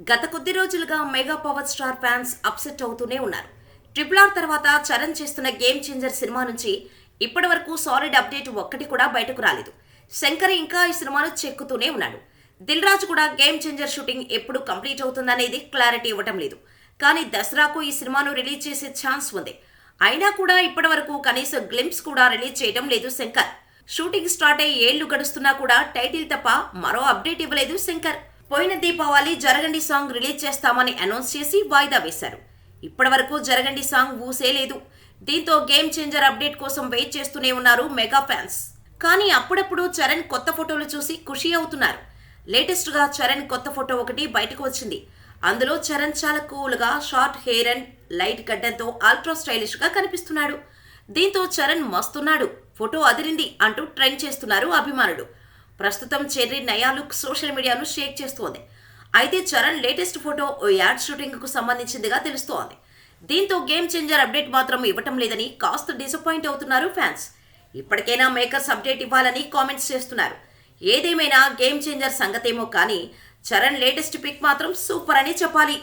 గత కొద్ది రోజులుగా mega power star fans upset అవుతూనే ఉన్నారు. RRR తర్వాత చరణ్ చేస్తున్న గేమ్ చేంజర్ సినిమా నుంచి ఇప్పటి వరకు సాలిడ్ అప్డేట్ ఒక్కటి కూడా బయటకు రాలేదు. శంకర్ ఇంకా ఈ సినిమాను చెక్కుతూనే ఉన్నాడు. దిల్ రాజు కూడా గేమ్ చేంజర్ షూటింగ్ ఎప్పుడు కంప్లీట్ అవుతుందనేది క్లారిటీ ఇవ్వటం లేదు. కానీ దసరాకు ఈ సినిమాను రిలీజ్ చేసే ఛాన్స్ ఉంది. అయినా కూడా ఇప్పటి వరకు కనీసం గ్లింప్స్ కూడా రిలీజ్ చేయడం లేదు శంకర్. షూటింగ్ స్టార్ట్ అయ్యి ఏళ్లు గడుస్తున్నా కూడా టైటిల్ తప్ప మరో అప్డేట్ ఇవ్వలేదు శంకర్. పోయిన దీపావళి జరగండి సాంగ్ రిలీజ్ చేస్తామని అనౌన్స్ చేసి వాయిదా వేశారు. ఇప్పటి వరకు జరగండి సాంగ్ ఊసే లేదు. దీంతో గేమ్ చేంజర్ అప్డేట్ కోసం వెయిట్ చేస్తూనే ఉన్నారు మెగా ఫ్యాన్స్. కానీ అప్పుడప్పుడు చరణ్ కొత్త ఫోటోలు చూసి ఖుషి అవుతున్నారు. లేటెస్ట్ గా చరణ్ కొత్త ఫోటో ఒకటి బయటకు వచ్చింది. అందులో చరణ్ చాలా కూల్ గా షార్ట్ హెయిర్ అండ్ లైట్ గడ్డంతో అల్ట్రా స్టైలిష్ గా కనిపిస్తున్నాడు. దీంతో చరణ్ మస్తున్నాడు, ఫోటో అదిరింది అంటూ ట్రెండ్ చేస్తున్నారు అభిమానులు. ప్రస్తుతం చెర్రీ నయా లుక్ సోషల్ మీడియాను షేక్ చేస్తోంది. అయితే చరణ్ లేటెస్ట్ ఫోటో ఓ యాడ్ షూటింగ్ కు సంబంధించిందిగా తెలుస్తోంది. దీంతో గేమ్ చేంజర్ అప్డేట్ మాత్రం ఇవ్వటం లేదని కాస్త డిసప్పాయింట్ అవుతున్నారు ఫ్యాన్స్. ఇప్పటికైనా మేకర్స్ అప్డేట్ ఇవ్వాలని కామెంట్స్ చేస్తున్నారు. ఏదేమైనా గేమ్ చేంజర్ సంగతేమో కానీ చరణ్ లేటెస్ట్ పిక్ మాత్రం సూపర్ అని చెప్పాలి.